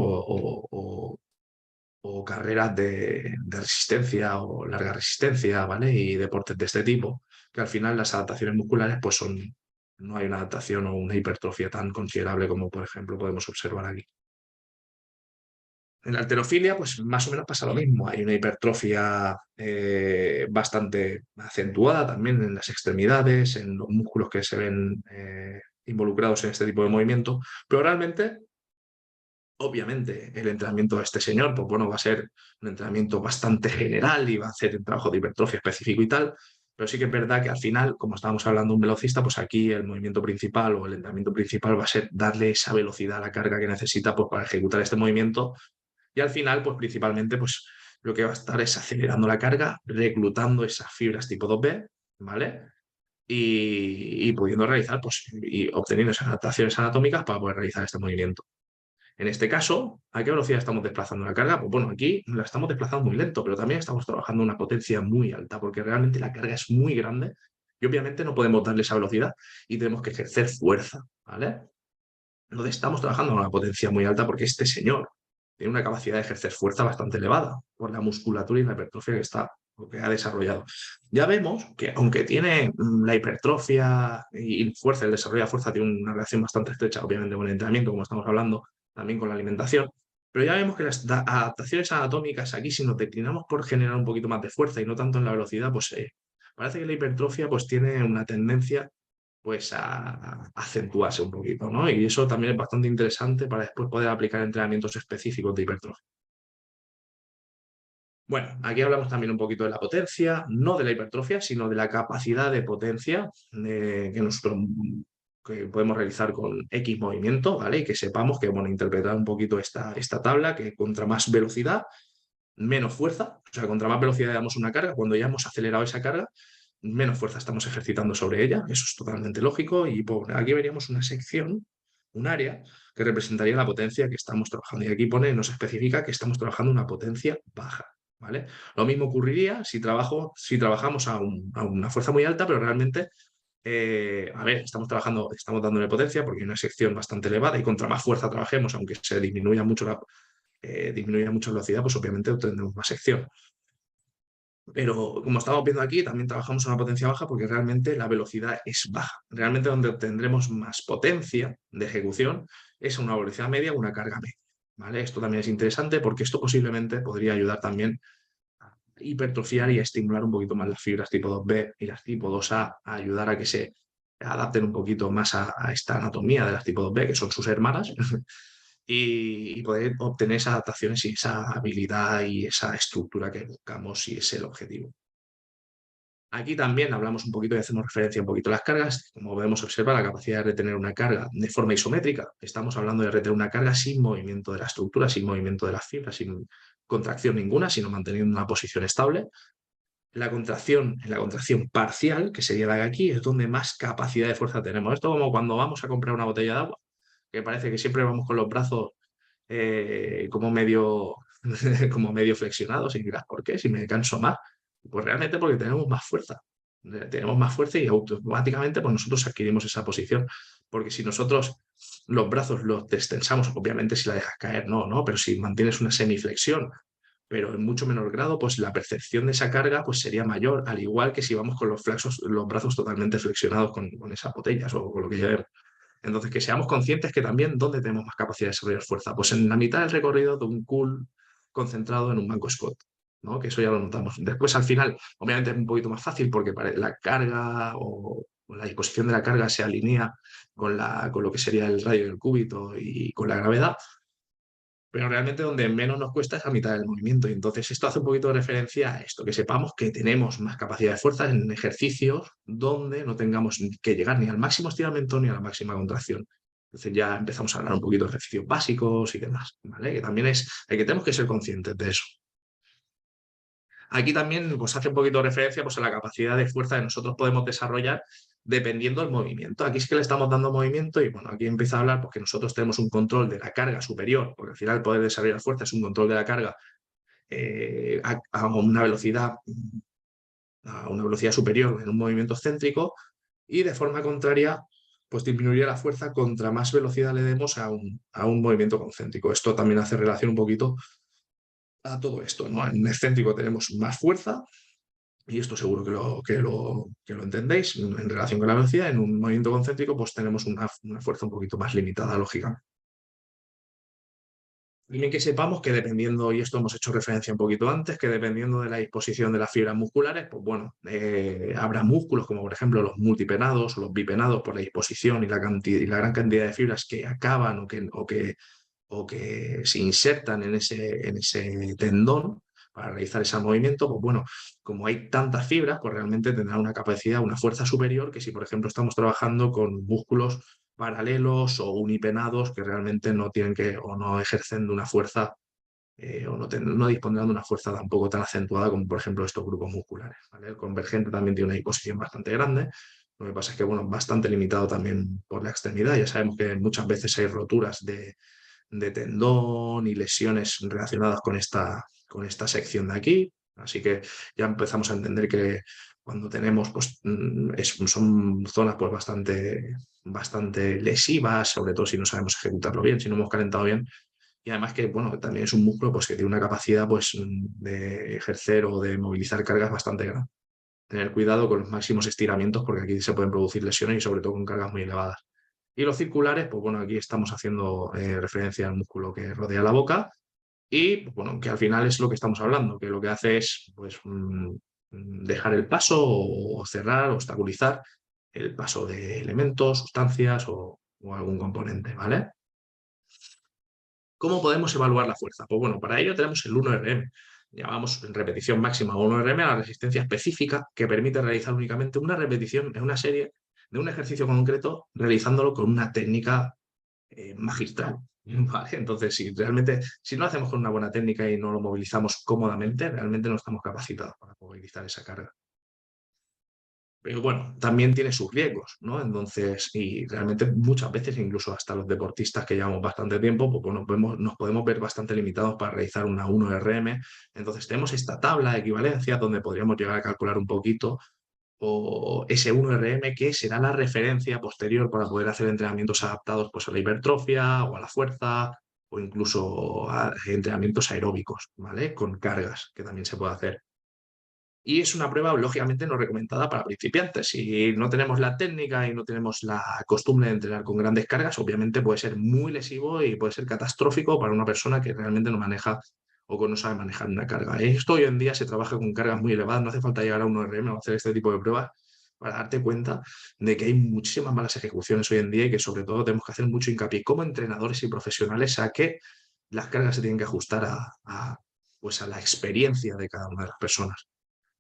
O carreras de resistencia o larga resistencia, ¿vale? Y deportes de este tipo, que al final las adaptaciones musculares pues son No hay una adaptación o una hipertrofia tan considerable como, por ejemplo, podemos observar aquí. En la halterofilia, pues más o menos pasa lo mismo. Hay una hipertrofia bastante acentuada también en las extremidades, en los músculos que se ven involucrados en este tipo de movimiento, pero realmente, obviamente, el entrenamiento de este señor, pues bueno, va a ser un entrenamiento bastante general y va a hacer un trabajo de hipertrofia específico y tal, pero sí que es verdad que al final, como estábamos hablando de un velocista, pues aquí el movimiento principal o el entrenamiento principal va a ser darle esa velocidad a la carga que necesita pues, para ejecutar este movimiento y al final, pues principalmente, pues lo que va a estar es acelerando la carga, reclutando esas fibras tipo 2B, ¿vale? Y pudiendo realizar, pues, y obteniendo esas adaptaciones anatómicas para poder realizar este movimiento. En este caso, ¿a qué velocidad estamos desplazando la carga? Pues bueno, aquí la estamos desplazando muy lento, pero también estamos trabajando a una potencia muy alta, porque realmente la carga es muy grande y obviamente no podemos darle esa velocidad y tenemos que ejercer fuerza, ¿vale? Entonces estamos trabajando a una potencia muy alta porque este señor tiene una capacidad de ejercer fuerza bastante elevada por la musculatura y la hipertrofia que está, o que ha desarrollado. Ya vemos que aunque tiene la hipertrofia y fuerza, el desarrollo de fuerza tiene una relación bastante estrecha, obviamente, con el entrenamiento, como estamos hablando, también con la alimentación, pero ya vemos que las adaptaciones anatómicas aquí, si nos declinamos por generar un poquito más de fuerza y no tanto en la velocidad, pues parece que la hipertrofia pues tiene una tendencia pues a acentuarse un poquito, ¿no? Y eso también es bastante interesante para después poder aplicar entrenamientos específicos de hipertrofia. Bueno, aquí hablamos también un poquito de la potencia, no de la hipertrofia, sino de la capacidad de potencia que nosotros que podemos realizar con X movimiento, ¿vale? Y que sepamos que, bueno, interpretar un poquito esta tabla, que contra más velocidad, menos fuerza, o sea, contra más velocidad damos una carga, cuando ya hemos acelerado esa carga, menos fuerza estamos ejercitando sobre ella, eso es totalmente lógico, y pues, aquí veríamos una sección, un área, que representaría la potencia que estamos trabajando, y aquí pone, nos especifica que estamos trabajando una potencia baja, ¿vale? Lo mismo ocurriría si trabajamos a una fuerza muy alta, pero realmente a ver, estamos dándole potencia porque hay una sección bastante elevada y contra más fuerza trabajemos, aunque se disminuya mucho la velocidad, pues obviamente obtendremos más sección. Pero como estamos viendo aquí, también trabajamos a una potencia baja porque realmente la velocidad es baja. Realmente donde obtendremos más potencia de ejecución es a una velocidad media o una carga media. ¿Vale? Esto también es interesante porque esto posiblemente podría ayudar también a hipertrofiar y a estimular un poquito más las fibras tipo 2B y las tipo 2A, a ayudar a que se adapten un poquito más a esta anatomía de las tipo 2B, que son sus hermanas, y poder obtener esas adaptaciones y esa habilidad y esa estructura que buscamos y es el objetivo. Aquí también hablamos un poquito y hacemos referencia un poquito a las cargas. Como podemos observar, la capacidad de retener una carga de forma isométrica. Estamos hablando de retener una carga sin movimiento de la estructura, sin movimiento de las fibras, sin contracción ninguna, sino manteniendo una posición estable. En la contracción parcial, que sería la de aquí, es donde más capacidad de fuerza tenemos. Esto como cuando vamos a comprar una botella de agua, que parece que siempre vamos con los brazos como medio, como medio flexionados, y dirás, ¿por qué? Si me canso más. Pues realmente porque tenemos más fuerza. Tenemos más fuerza y automáticamente pues nosotros adquirimos esa posición. Porque si nosotros los brazos los destensamos, obviamente si la dejas caer, no, ¿no? Pero si mantienes una semiflexión, pero en mucho menor grado, pues la percepción de esa carga pues sería mayor, al igual que si vamos con los brazos totalmente flexionados con esas botellas o con lo que llevemos. Entonces, que seamos conscientes que también dónde tenemos más capacidad de desarrollar fuerza, pues en la mitad del recorrido de un cool concentrado en un banco Scott, ¿no? Que eso ya lo notamos. Después, al final, obviamente es un poquito más fácil porque la carga o la disposición de la carga se alinea con lo que sería el radio del cúbito y con la gravedad, pero realmente donde menos nos cuesta es a mitad del movimiento. Y entonces esto hace un poquito de referencia a esto, que sepamos que tenemos más capacidad de fuerza en ejercicios donde no tengamos que llegar ni al máximo estiramiento ni a la máxima contracción. Entonces ya empezamos a hablar un poquito de ejercicios básicos y demás, ¿vale? Que también que tenemos que ser conscientes de eso. Aquí también pues, hace un poquito de referencia pues, a la capacidad de fuerza que nosotros podemos desarrollar dependiendo del movimiento. Aquí es que le estamos dando movimiento y bueno, aquí empieza a hablar porque nosotros tenemos un control de la carga superior, porque al final el poder desarrollar fuerza es un control de la carga a una velocidad superior en un movimiento céntrico y de forma contraria pues disminuiría la fuerza contra más velocidad le demos a un movimiento concéntrico. Esto también hace relación un poquito a todo esto, ¿no? En excéntrico tenemos más fuerza y esto seguro que lo entendéis, en relación con la velocidad, en un movimiento concéntrico, pues tenemos una fuerza un poquito más limitada, lógicamente. También que sepamos que dependiendo, y esto hemos hecho referencia un poquito antes, que dependiendo de la disposición de las fibras musculares, pues bueno, habrá músculos como por ejemplo los multipenados o los bipenados por la disposición y la gran cantidad de fibras que acaban o que se insertan en ese tendón para realizar ese movimiento, pues bueno, como hay tantas fibras, pues realmente tendrá una capacidad, una fuerza superior que si, por ejemplo, estamos trabajando con músculos paralelos o unipenados que realmente no tienen que o no ejercen de una fuerza o no dispondrán de una fuerza tampoco tan acentuada como, por ejemplo, estos grupos musculares. ¿Vale? El convergente también tiene una disposición bastante grande. Lo que pasa es que, bueno, bastante limitado también por la extremidad. Ya sabemos que muchas veces hay roturas de tendón y lesiones relacionadas con esta sección de aquí. Así que ya empezamos a entender que cuando tenemos, pues, son zonas pues, bastante lesivas, sobre todo si no sabemos ejecutarlo bien, si no hemos calentado bien. Y además que, bueno, también es un músculo pues, que tiene una capacidad pues, de ejercer o de movilizar cargas bastante grande. Tener cuidado con los máximos estiramientos porque aquí se pueden producir lesiones y sobre todo con cargas muy elevadas. Y los circulares, pues bueno, aquí estamos haciendo referencia al músculo que rodea la boca y, pues, bueno, que al final es lo que estamos hablando, que lo que hace es, pues, dejar el paso o cerrar, obstaculizar el paso de elementos, sustancias o algún componente, ¿vale? ¿Cómo podemos evaluar la fuerza? Pues bueno, para ello tenemos el 1RM. Llamamos en repetición máxima 1RM a la resistencia específica que permite realizar únicamente una repetición en una serie de un ejercicio concreto realizándolo con una técnica magistral. ¿Vale? Entonces, si no lo hacemos con una buena técnica y no lo movilizamos cómodamente, realmente no estamos capacitados para movilizar esa carga. Pero bueno, también tiene sus riesgos, ¿no? Entonces, y realmente muchas veces, incluso hasta los deportistas que llevamos bastante tiempo, pues bueno, nos podemos ver bastante limitados para realizar una 1RM. Entonces, tenemos esta tabla de equivalencia donde podríamos llegar a calcular un poquito o ese 1RM que será la referencia posterior para poder hacer entrenamientos adaptados pues, a la hipertrofia o a la fuerza o incluso a entrenamientos aeróbicos, ¿vale? Con cargas, que también se puede hacer. Y es una prueba, lógicamente, no recomendada para principiantes. Si no tenemos la técnica y no tenemos la costumbre de entrenar con grandes cargas, obviamente puede ser muy lesivo y puede ser catastrófico para una persona que realmente no maneja o que no sabe manejar una carga. Esto hoy en día se trabaja con cargas muy elevadas, no hace falta llegar a un RM o hacer este tipo de pruebas para darte cuenta de que hay muchísimas malas ejecuciones hoy en día y que sobre todo tenemos que hacer mucho hincapié como entrenadores y profesionales a que las cargas se tienen que ajustar pues a la experiencia de cada una de las personas.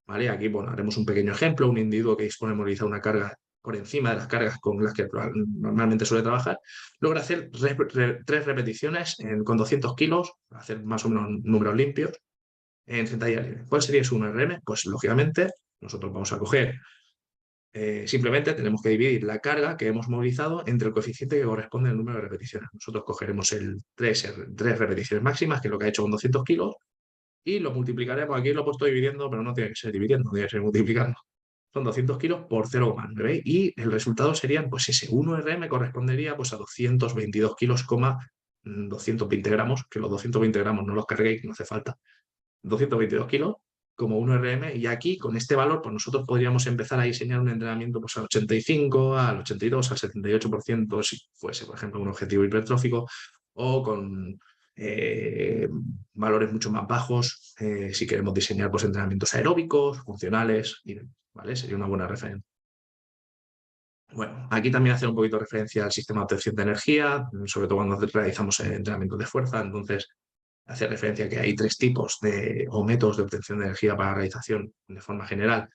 ¿Vale? Aquí, bueno, haremos un pequeño ejemplo, un individuo que dispone de movilizar una carga por encima de las cargas con las que normalmente suele trabajar, logra hacer 3 repeticiones con 200 kilos, hacer más o menos números limpios, en sentadilla libre. ¿Cuál sería su 1RM? Pues lógicamente nosotros vamos a coger, simplemente tenemos que dividir la carga que hemos movilizado entre el coeficiente que corresponde al número de repeticiones. Nosotros cogeremos el 3 repeticiones máximas, que es lo que ha hecho con 200 kilos, y lo multiplicaremos, aquí lo he puesto dividiendo, pero no tiene que ser dividiendo, tiene que ser multiplicando. Son 200 kilos por 0,9 y el resultado serían, pues ese 1RM correspondería pues a 222 kilos, 220 gramos, que los 220 gramos no los carguéis, no hace falta. 222 kilos como 1RM y aquí con este valor pues nosotros podríamos empezar a diseñar un entrenamiento pues al 85, al 82, al 78% si fuese por ejemplo un objetivo hipertrófico o con eh, valores mucho más bajos si queremos diseñar pues entrenamientos aeróbicos, funcionales, ¿vale? Sería una buena referencia. Bueno, aquí también hacer un poquito de referencia al sistema de obtención de energía, sobre todo cuando realizamos entrenamientos de fuerza. Entonces, hace referencia a que hay 3 tipos o métodos de obtención de energía para la realización de forma general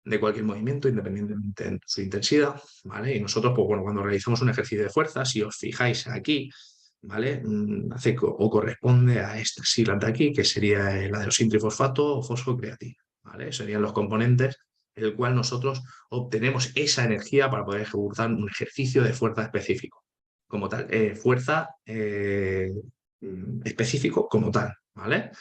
de cualquier movimiento, independientemente de su intensidad, ¿vale? Y nosotros, pues bueno, cuando realizamos un ejercicio de fuerza, si os fijáis aquí, ¿vale? O corresponde a esta sigla de aquí, que sería el adenosíntrifosfato o fosfocreatina, ¿vale? Serían los componentes en el cual nosotros obtenemos esa energía para poder ejecutar un ejercicio de fuerza específico, como tal, fuerza específico como tal, ¿vale?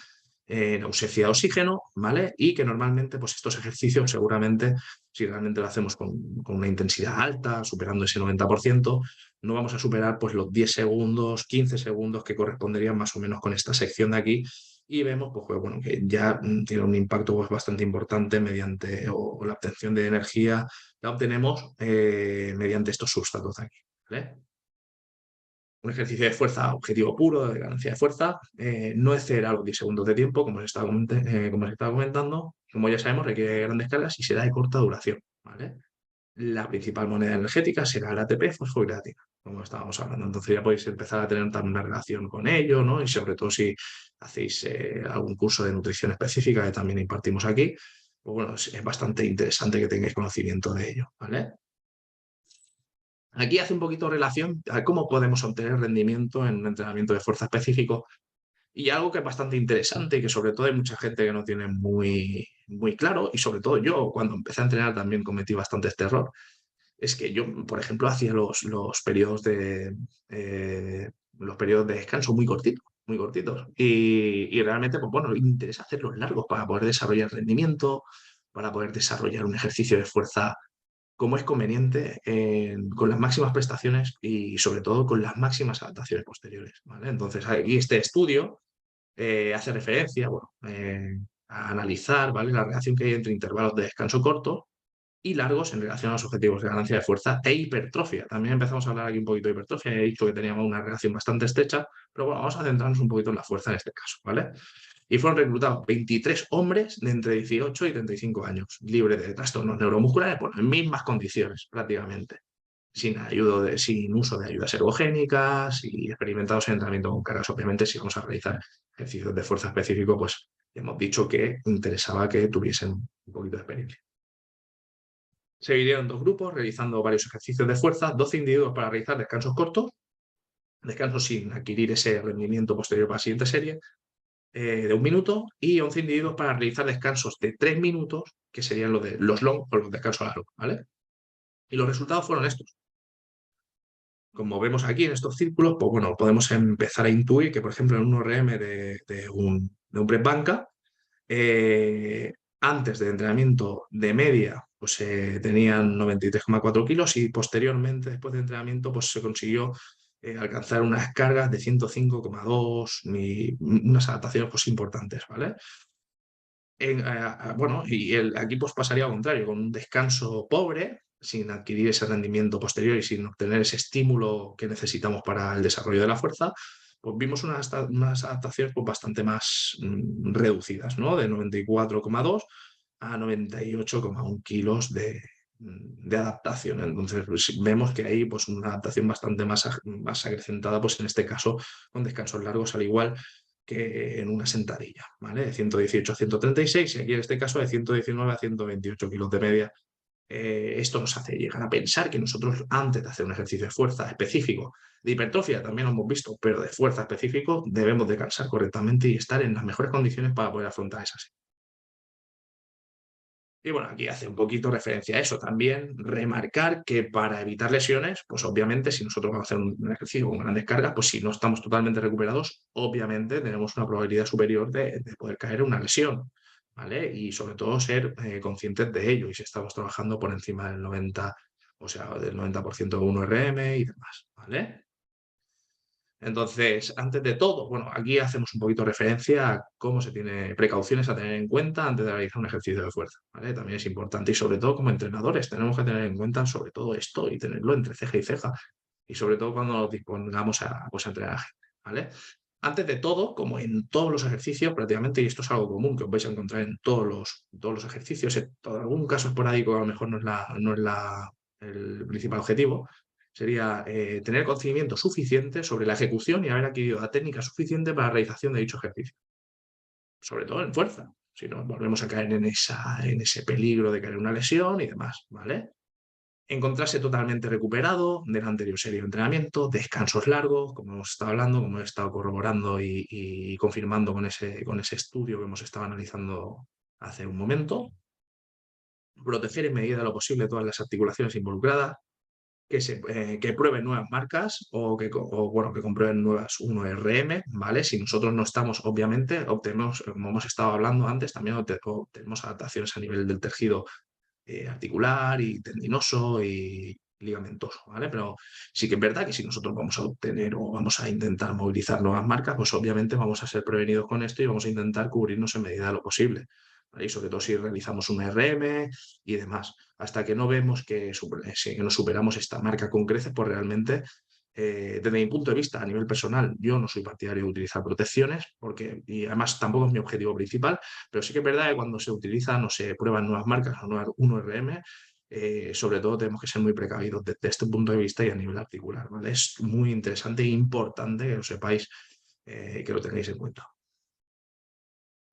Ausencia de oxígeno, ¿vale? Y que normalmente, pues estos ejercicios, seguramente, si realmente lo hacemos con una intensidad alta, superando ese 90%, no vamos a superar pues los 10 segundos, 15 segundos que corresponderían más o menos con esta sección de aquí, y vemos pues, bueno, que ya tiene un impacto pues, bastante importante mediante, o la obtención de energía la obtenemos mediante estos sustratos de aquí. ¿Vale? Un ejercicio de fuerza objetivo puro, de ganancia de fuerza, no excederá los 10 segundos de tiempo, como os estaba comentando. Como ya sabemos, requiere grandes cargas y será de corta duración. ¿Vale? La principal moneda energética será el ATP fosfohidratina, como estábamos hablando. Entonces ya podéis empezar a tener también una relación con ello, ¿no? Y sobre todo si hacéis algún curso de nutrición específica que también impartimos aquí, pues bueno, es bastante interesante que tengáis conocimiento de ello, ¿vale? Aquí hace un poquito relación a cómo podemos obtener rendimiento en un entrenamiento de fuerza específico y algo que es bastante interesante y que sobre todo hay mucha gente que no tiene muy, muy claro, y sobre todo yo cuando empecé a entrenar también cometí bastante este error. Es que yo, por ejemplo, hacía los periodos de descanso muy cortitos, muy cortitos. Y realmente, pues bueno, me interesa hacerlos largos para poder desarrollar rendimiento, para poder desarrollar un ejercicio de fuerza como es conveniente, con las máximas prestaciones y sobre todo con las máximas adaptaciones posteriores. ¿Vale? Entonces, aquí este estudio hace referencia, bueno, a analizar, ¿vale?, la relación que hay entre intervalos de descanso corto y largos en relación a los objetivos de ganancia de fuerza e hipertrofia. También empezamos a hablar aquí un poquito de hipertrofia, he dicho que teníamos una relación bastante estrecha, pero bueno, vamos a centrarnos un poquito en la fuerza en este caso, ¿vale? Y fueron reclutados 23 hombres de entre 18 y 35 años, libres de trastornos neuromusculares, bueno, en mismas condiciones prácticamente, sin uso de ayudas ergogénicas y experimentados en entrenamiento con cargas. Obviamente, si vamos a realizar ejercicios de fuerza específico, pues ya hemos dicho que interesaba que tuviesen un poquito de experiencia. Se dividieron en dos grupos, realizando varios ejercicios de fuerza, 12 individuos para realizar descansos cortos, descansos sin adquirir ese rendimiento posterior para la siguiente serie, de 1 minuto, y 11 individuos para realizar descansos de 3 minutos, que serían los long o los descansos largos, ¿vale? Y los resultados fueron estos. Como vemos aquí en estos círculos, pues bueno, podemos empezar a intuir que, por ejemplo, en un RM de un press banca, antes del entrenamiento de media, pues tenían 93,4 kilos y posteriormente, después del entrenamiento, pues se consiguió alcanzar unas cargas de 105,2 y unas adaptaciones pues importantes, ¿vale? Bueno, y aquí pues pasaría al contrario, con un descanso pobre, sin adquirir ese rendimiento posterior y sin obtener ese estímulo que necesitamos para el desarrollo de la fuerza, pues vimos unas adaptaciones pues, bastante más reducidas, ¿no? De 94,2 a 98,1 kilos de adaptación. Entonces pues, vemos que hay pues, una adaptación bastante más acrecentada, pues en este caso con descansos largos, al igual que en una sentadilla, ¿vale? De 118 a 136 y aquí en este caso de 119 a 128 kilos de media. Esto nos hace llegar a pensar que nosotros, antes de hacer un ejercicio de fuerza específico, de hipertrofia también lo hemos visto, pero de fuerza específico, debemos descansar correctamente y estar en las mejores condiciones para poder afrontar esas. Y bueno, aquí hace un poquito referencia a eso. También remarcar que para evitar lesiones, pues obviamente si nosotros vamos a hacer un ejercicio con grandes cargas, pues si no estamos totalmente recuperados, obviamente tenemos una probabilidad superior de poder caer en una lesión, ¿vale? Y sobre todo ser conscientes de ello. Y si estamos trabajando por encima del 90, o sea, del 90% de 1 RM y demás, ¿vale? Entonces, antes de todo, bueno, aquí hacemos un poquito referencia a cómo se tiene precauciones a tener en cuenta antes de realizar un ejercicio de fuerza, ¿vale? También es importante y sobre todo como entrenadores tenemos que tener en cuenta sobre todo esto y tenerlo entre ceja y ceja y sobre todo cuando nos dispongamos a, pues, a entrenar a gente, ¿vale? Antes de todo, como en todos los ejercicios prácticamente, y esto es algo común que os vais a encontrar en todos los ejercicios, en algún caso esporádico a lo mejor no es el principal objetivo, sería tener conocimiento suficiente sobre la ejecución y haber adquirido la técnica suficiente para la realización de dicho ejercicio, sobre todo en fuerza, si no volvemos a caer en ese peligro de caer en una lesión y demás, ¿vale? Encontrarse totalmente recuperado del anterior serie de entrenamiento, descansos largos, como hemos estado hablando, como he estado corroborando y confirmando con ese estudio que hemos estado analizando hace un momento, proteger en medida de lo posible todas las articulaciones involucradas, que prueben nuevas marcas o que comprueben nuevas 1RM, ¿vale? Si nosotros no estamos, obviamente, obtenemos, como hemos estado hablando antes, también obtenemos adaptaciones a nivel del tejido articular y tendinoso y ligamentoso, ¿vale? Pero sí que es verdad que si nosotros vamos a obtener o vamos a intentar movilizar nuevas marcas, pues obviamente vamos a ser prevenidos con esto y vamos a intentar cubrirnos en medida de lo posible, ¿vale? Y sobre todo si realizamos un RM y demás. Hasta que no vemos que nos superamos esta marca con creces, pues realmente desde mi punto de vista, a nivel personal, yo no soy partidario de utilizar protecciones, y además tampoco es mi objetivo principal, pero sí que es verdad que cuando se utilizan o se prueban nuevas marcas o un RM, sobre todo tenemos que ser muy precavidos desde este punto de vista y a nivel articular, ¿vale? Es muy interesante e importante que lo sepáis, que lo tengáis en cuenta.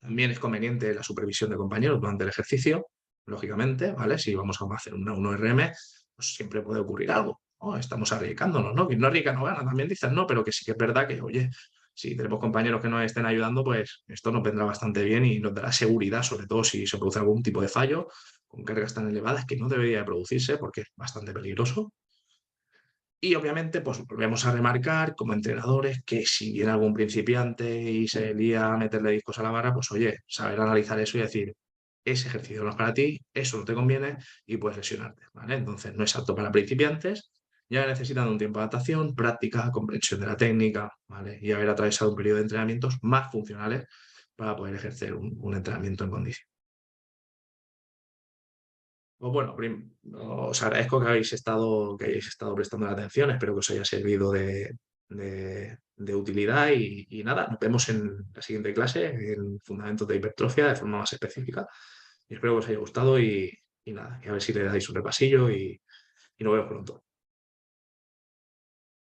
También es conveniente la supervisión de compañeros durante el ejercicio, lógicamente, ¿vale? Si vamos a hacer un ORM, pues siempre puede ocurrir algo, ¿no? Estamos arriesgándonos, ¿no? Quien no arriesga no gana, también dicen, no, pero que sí que es verdad que, oye, si tenemos compañeros que nos estén ayudando, pues esto nos vendrá bastante bien y nos dará seguridad, sobre todo si se produce algún tipo de fallo con cargas tan elevadas que no debería de producirse porque es bastante peligroso. Y obviamente, pues volvemos a remarcar como entrenadores que si viene algún principiante y se lía a meterle discos a la barra, pues oye, saber analizar eso y decir, ese ejercicio no es para ti, eso no te conviene y puedes lesionarte, ¿vale? Entonces no es apto para principiantes, ya necesitan un tiempo de adaptación, práctica, comprensión de la técnica, ¿vale? Y haber atravesado un periodo de entrenamientos más funcionales para poder ejercer un entrenamiento en condición. Pues bueno, os agradezco que hayáis estado prestando la atención, espero que os haya servido de utilidad y nada, nos vemos en la siguiente clase en fundamentos de hipertrofia de forma más específica y espero que os haya gustado y nada, y a ver si le dais un repasillo y nos vemos pronto.